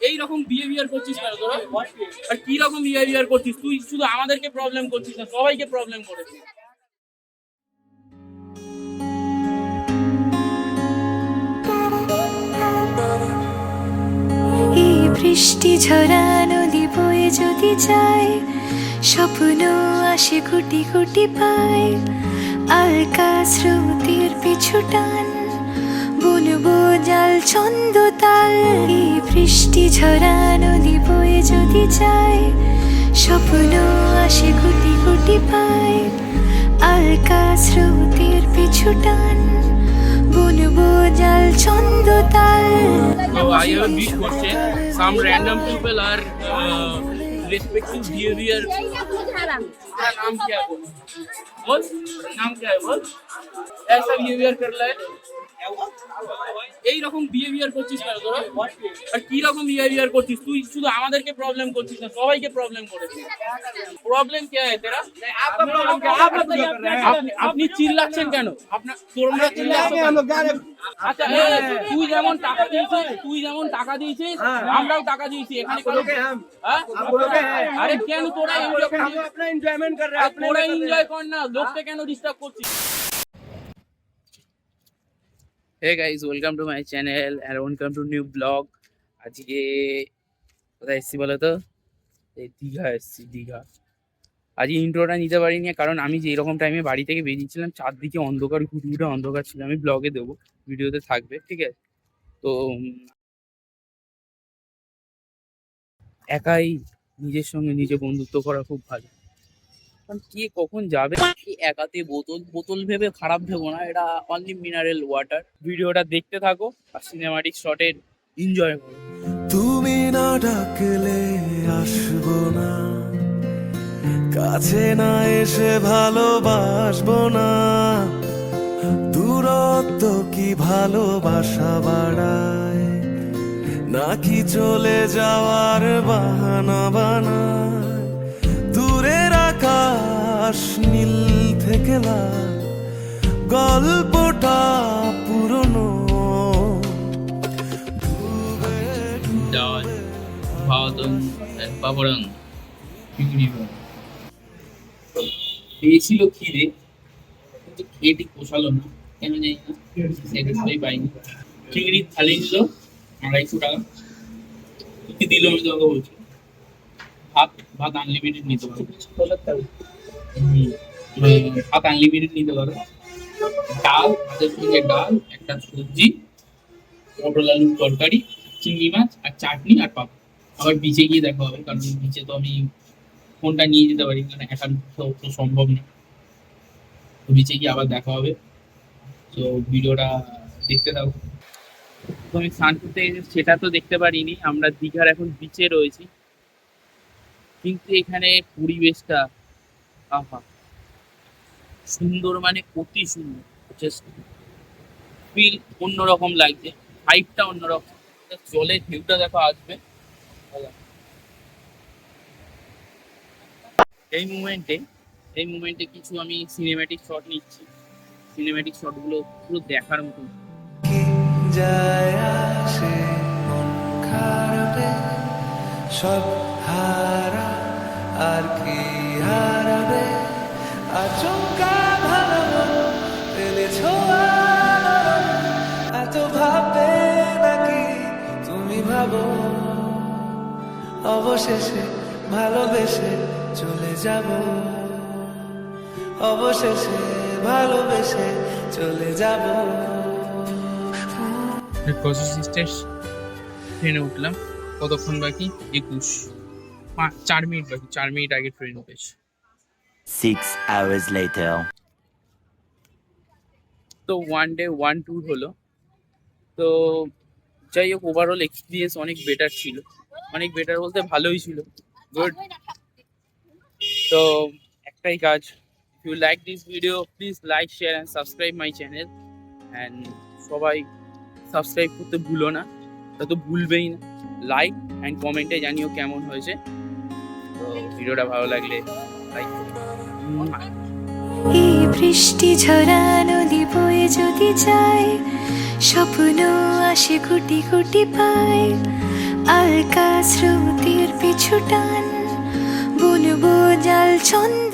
এই রকম বিহেভিয়ার করছিস কেন তোরা? আর কি রকম বিহেভিয়ার করছিস তুই? শুধু আমাদেরকে প্রবলেম করছিস না, সবাইকে প্রবলেম করেছিস। এই বৃষ্টি ঝরা নদী বয়ে যদি যায়, স্বপ্ন আসে কোটি কোটি পায়, আলকা স্রোতের পিছু টান, বুনবো জাল ছন্দ তাল। এই বৃষ্টি ঝরা নদী বয়ে যদি যায়, স্বপ্ন আসে কোটি কোটি পায়, আলকা স্রোতের পিছু টান, বুনবো জাল ছন্দ তাল। So I have a big question. Some random people are respecting behavior. तेरा नाम क्या है बोल? नाम क्या है बोल? ऐसा बिहेवियर कर रहा है। এই রকম বিহেভিয়ার করছিস কেন তোরা? আর কি রকম বিহেভিয়ার করছিস তুই? শুধু আমাদেরকে প্রবলেম করছিস না, সবাইকে প্রবলেম করেছিস। প্রবলেম क्या है तेरा? আপনি চিল্লাচ্ছেন কেন? তোমরা চিল্লাচ্ছ কেন? আচ্ছা তুই যেমন টাকা দিয়েছিস আমরাও টাকা দিয়েছি এখানে। আরে কেন তোরা এনজয়মেন্ট কর रहे हो? তোরা এনজয় কর না, লোককে কেন ডিস্টার্ব করছিস? Hey guys, welcome to my channel and welcome to new vlog. আজকে কোথায় এসেছি বলো তো? এই দীঘা এসেছি, দীঘা। আজকে ইন্ট্রোটা নিতে পারিনি কারণ আমি যে এরকম টাইমে বাড়ি থেকে বেরিয়েছিলাম, চারদিকে অন্ধকার, ঘুটঘুটে অন্ধকার ছিল। আমি ব্লগে দেবো, ভিডিওতে থাকবে, ঠিক আছে? তো একাই নিজের সঙ্গে নিজে বন্ধুত্ব করা খুব ভালো। কারণ কে কখন যাবে, একাতে বোতল ভেবে খারাপ ভেবো না, এটা অনলি মিনারেল ওয়াটার। ভিডিওটা দেখতে থাকো আর সিনেমাটিক শটের এনজয় করো। তুমি না ডাকলে আসবো না, কাছে না এসে ভালোবাসবো না, দূরত্ব কি ভালোবাসা বাড়ায়, নাকি চলে যাওয়ার বাহানা বানায়। দূরের আকাশ নীল থেকে লাল, গল্পটা পুরনো। ডাল, ভাত, পাপড়, চিংড়ি পেয়েছিল খিদে, কিন্তু খেয়ে ঠিক পোষালো না, কেন জানি না, স্যাটিসফাই পাইনি। চিংড়ির থালি ছিল 250 টাকা, কি দিল আমি তোকে বলছি। ভাত আনলিমিটেড নিতে পারো, ভাত আনলিমিটেড নিতে পারো। ডাল, ভাতের সঙ্গে ডাল, একটা সবজি, পটল আলুর তরকারি, চিংড়ি মাছ আর চাটনি আর পাপড়। আবার বিচে গিয়ে দেখা হবে, কারণ বিচে তো আমি ফোনটা নিয়ে যেতে পারি, কারণ একা তো সম্ভব না। তো বিচে গিয়ে আবার দেখা হবে। তো ভিডিওটা দেখতে দাও। তো আমি স্নান করতে গেছি সেটা তো দেখতে পারিনি। আমরা দীঘার এখন বিচে রয়েছি, কিন্তু এখানে পরিবেশটা আহা সুন্দর, মানে অতি সুন্দর। জাস্ট ফিল অন্যরকম লাগছে, ভাইবটা অন্যরকম। জলের ঢেউটা দেখো আসবে। এই মুমেন্টে কিছু আমি সিনেম্যাটিক শট নিচ্ছি। সিনেম্যাটিক শটগুলো পুরো দেখার মতো। যায় আসে মন খারাপে, সব হারা আর কি হারাবে, আচমকা ভালো পেলেছো এত ভাববে নাকি তুমি ভাবো, অবশেষে ভালোবেসে চলে যাব, অবশেষে ভালোবেসে চলে যাব। ট্রেনে উঠলাম, কতক্ষণ বাকি? 21, 4 মিনিট বাকি, 4 মিনিট আগে ট্রেন উঠেছে। 6 hours later. তো 1 ডে 1 ট্যুর হলো। তো যাই হোক, ওভারঅল এক্সপিরিয়েন্স অনেক বেটার ছিল, অনেক বেটার বলতে ভালোই ছিল, গুড। তো একটাই কাজ, if you like this video please like, share and subscribe my channel, and সবাই সাবস্ক্রাইব করতে ভুলো না, তা তো ভুলবেই না। লাইক অ্যান্ড কমেন্টে জানিও কেমন হয়েছে। তো ভিডিওটা ভালো লাগলে লাইক করো। এই বৃষ্টি ঝরা নদী বয়ে যদি যায়, স্বপ্ন আসে কোটি কোটি পায়, আর হালকা স্রোতের পিছু টান বুনবো জাল ছন্দ